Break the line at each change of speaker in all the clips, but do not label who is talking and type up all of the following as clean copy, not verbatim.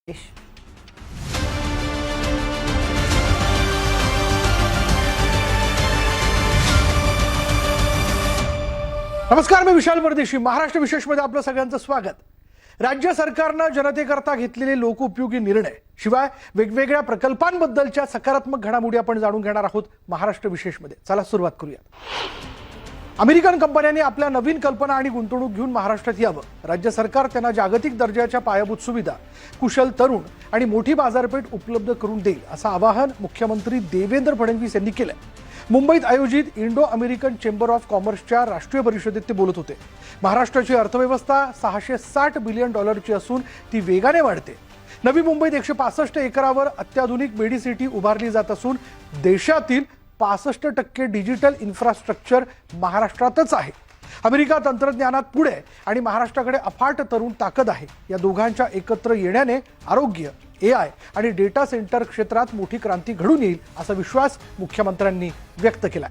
नमस्कार, मी विशाल परदेशी. महाराष्ट्र विशेषमध्ये आपलं सगळ्यांचं स्वागत. राज्य सरकारनं जनतेकरता घेतलेले लोकोपयोगी निर्णय शिवाय वेगवेगळ्या प्रकल्पांबद्दलच्या सकारात्मक घडामोडी आपण जाणून घेणार आहोत महाराष्ट्र विशेषमध्ये. चला सुरुवात करूया. अमेरिकन कंपन्यांनी आपल्या नवीन कल्पना आणि गुंतवणूक घेऊन महाराष्ट्रात यावं. राज्य सरकार त्यांना जागतिक दर्जाच्या पायाभूत सुविधा, कुशल तरुण आणि मोठी बाजारपेठ उपलब्ध करून देईल असं आवाहन मुख्यमंत्री देवेंद्र फडणवीस यांनी केलं. मुंबईत आयोजित इंडो अमेरिकन चेंबर ऑफ कॉमर्सच्या राष्ट्रीय परिषदेत ते बोलत होते. महाराष्ट्राची अर्थव्यवस्था $660 बिलियन असून ती वेगाने वाढते. नवी मुंबईत 165 एकरावर अत्याधुनिक मेडिसिटी उभारली जात असून देशातील 65% डिजिटल इन्फ्रास्ट्रक्चर महाराष्ट्रातच आहे. अमेरिका तंत्रज्ञानात पुढे आणि महाराष्ट्राकडे अफाट तरुण ताकद आहे. या दोघांच्या एकत्र येण्याने आरोग्य, AI आणि डेटा सेंटर क्षेत्रात मोठी क्रांती घडून येईल असा विश्वास मुख्यमंत्र्यांनी व्यक्त केलाय.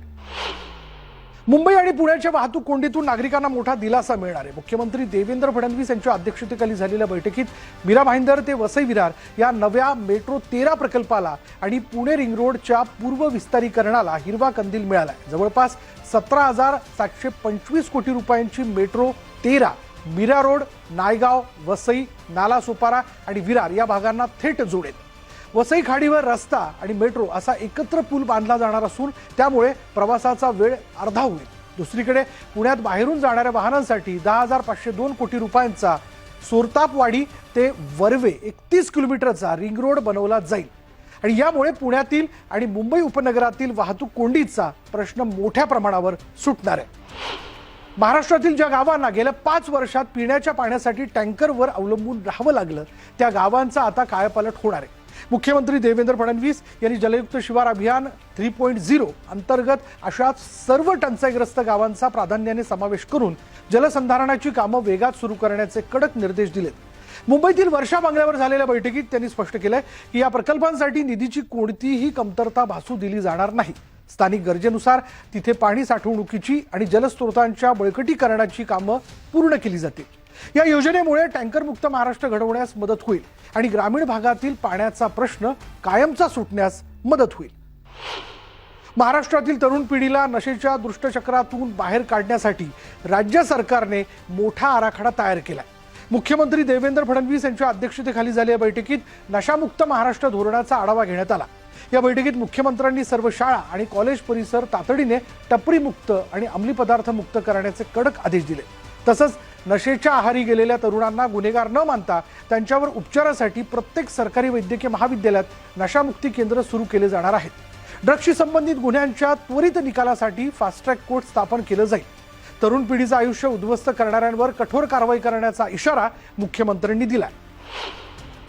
मुंबई आणि पुण्याच्या वाहतूक कोंडीतून नागरिकांना मोठा दिलासा मिळणार आहे. मुख्यमंत्री देवेंद्र फडणवीस यांच्या अध्यक्षतेखाली झालेल्या बैठकीत मीरा भाईंदर ते वसई विरार या नव्या मेट्रो 13 प्रकल्पाला आणि पुणे रिंग रोडच्या पूर्व विस्तारीकरणाला हिरवा कंदील मिळाला. जवळपास 17,725 कोटी रुपयांची मेट्रो 13 मीरा रोड, नायगाव, वसई, नालासोपारा आणि विरार या भागांना थेट जोडेल. वसई खाडीवर रस्ता आणि मेट्रो असा एकत्र पूल बांधला जाणार असून त्यामुळे प्रवासाचा वेळ अर्धा होईल. दुसरीकडे पुण्यात बाहेरून जाणाऱ्या वाहनांसाठी 10,502 कोटी रुपयांचा सोरतापवाडी ते वर्वे 31 किलोमीटरचा रिंग रोड बनवला जाईल आणि यामुळे पुण्यातील आणि मुंबई उपनगरातील वाहतूक कोंडीचा प्रश्न मोठ्या प्रमाणावर सुटणार आहे. महाराष्ट्रातील ज्या गावांना गेल्या 5 वर्षात पिण्याच्या पाण्यासाठी टँकरवर अवलंबून राहावं लागलं त्या गावांचा आता कायापालट होणार आहे. मुख्यमंत्री देवेंद्र फडणवीस यांनी जलयुक्त शिवार अभियान 3.0 अंतर्गत अशा सर्व टंचाईग्रस्त गावांचा प्राधान्याने समावेश करून जलसंधारणाची कामं वेगात सुरू करण्याचे कडक निर्देश दिलेत. मुंबईतील वर्षा बंगल्यावर झालेल्या बैठकीत त्यांनी स्पष्ट केलंय की या प्रकल्पांसाठी निधीची कोणतीही कमतरता भासू दिली जाणार नाही. स्थानिक गरजेनुसार तिथे पाणी साठवणुकीची आणि जलस्रोतांच्या बळकटीकरणाची कामं पूर्ण केली जातील. या योजनेमुळे टँकरमुक्त महाराष्ट्र घडवण्यास मदत होईल आणि ग्रामीण भागातील पाण्याचा प्रश्न कायमचा सुटण्यास मदत होईल. महाराष्ट्रातील तरुण पिढीला नशेच्या दुष्टचक्रातून बाहेर काढण्यासाठी राज्य सरकारने मोठा आराखडा तयार केलाय. मुख्यमंत्री देवेंद्र फडणवीस यांच्या अध्यक्षतेखाली झालेल्या बैठकीत नशामुक्त महाराष्ट्र धोरणाचा आढावा घेण्यात आला. या बैठकीत मुख्यमंत्र्यांनी सर्व शाळा आणि कॉलेज परिसर तातडीने टपरीमुक्त आणि अंमली पदार्थ मुक्त करण्याचे कडक आदेश दिले. तसंच नशेच्या आहारी गेलेल्या तरुणांना गुन्हेगार न मानता त्यांच्यावर उपचारासाठी प्रत्येक सरकारी वैद्यकीय महाविद्यालयात नशामुक्ती केंद्र सुरू केले जाणार आहेत. ड्रग्सशी संबंधित गुन्ह्यांच्या त्वरित निकालासाठी फास्ट ट्रॅक कोर्ट स्थापन केलं जाईल. तरुण पिढीचं आयुष्य उद्ध्वस्त करणाऱ्यांवर कठोर कारवाई करण्याचा इशारा मुख्यमंत्र्यांनी दिलाय.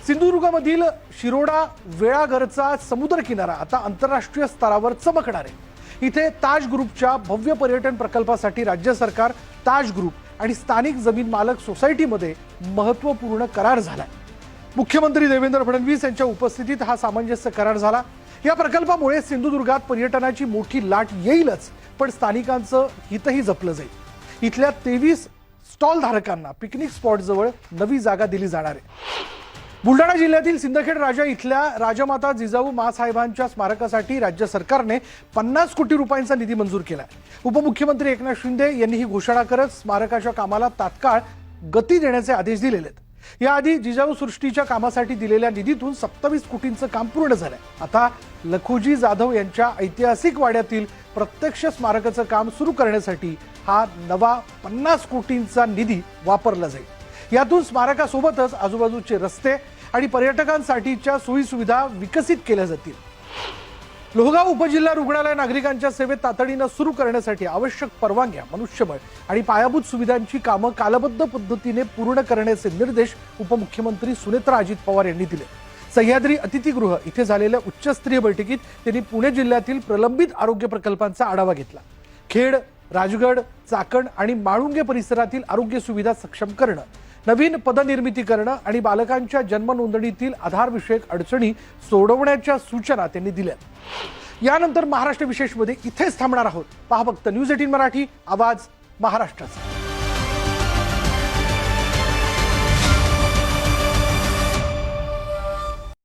सिंधुदुर्गमधील शिरोडा वेळाघरचा समुद्र किनारा आता आंतरराष्ट्रीय स्तरावर चमकणार आहे. इथे ताज ग्रुपच्या भव्य पर्यटन प्रकल्पासाठी राज्य सरकार, ताज ग्रुप आणि स्थानिक जमीन मालक सोसायटीमध्ये महत्त्वपूर्ण करार झालाय. मुख्यमंत्री देवेंद्र फडणवीस यांच्या उपस्थितीत हा सामंजस्य करार झाला. या प्रकल्पामुळे सिंधुदुर्गात पर्यटनाची मोठी लाट येईलच, पण स्थानिकांचं हितही जपलं जाईल. इथल्या 23 स्टॉल धारकांना पिकनिक स्पॉट जवळ नवी जागा दिली जाणार आहे. बुलढाणा जिल्ह्यातील सिंदखेड राजा इथल्या राजमाता जिजाऊ माँसाहेबांच्या स्मारकासाठी राज्य सरकारने 50 कोटी रुपयांचा निधी मंजूर केलाय. उपमुख्यमंत्री एकनाथ शिंदे यांनी ही घोषणा करत स्मारकाच्या कामाला तात्काळ गती देण्याचे आदेश दिलेले आहेत. याआधी जिजाऊ सृष्टीच्या कामासाठी दिलेल्या निधीतून 27 कोटींचं काम पूर्ण झालंय. आता लखोजी जाधव यांच्या ऐतिहासिक वाड्यातील प्रत्यक्ष स्मारकाचं काम सुरू करण्यासाठी हा नवा 50 कोटींचा निधी वापरला जाईल. यातून स्मारकासोबतच आजूबाजूचे रस्ते आणि पर्यटकांसाठीच्या सोयीसुविधा विकसित केल्या जातील. लोहगाव उपजिल्हा रुग्णालय नागरिकांच्या सेवेत तातडीनं सुरू करण्यासाठी आवश्यक परवानग्या, मनुष्यबळ आणि पायाभूत सुविधांची कामं कालबद्ध पद्धतीने पूर्ण करण्याचे निर्देश उपमुख्यमंत्री सुनेत्रा अजित पवार यांनी दिले. सह्याद्री अतिथीगृह इथे झालेल्या उच्चस्तरीय बैठकीत त्यांनी पुणे जिल्ह्यातील प्रलंबित आरोग्य प्रकल्पांचा आढावा घेतला. खेड, राजगड, चाकण आणि माळुंगे परिसरातील आरोग्य सुविधा सक्षम करणं, नवीन पदनिर्मिती करणं आणि बालकांच्या जन्म नोंदणीतील आधारविषयक अडचणी सोडवण्याच्या सूचना त्यांनी दिल्या. यानंतर महाराष्ट्र विशेषमध्ये इथेच थांबणार आहोत. पहा फक्त न्यूज 18 मराठी, आवाज महाराष्ट्राचा.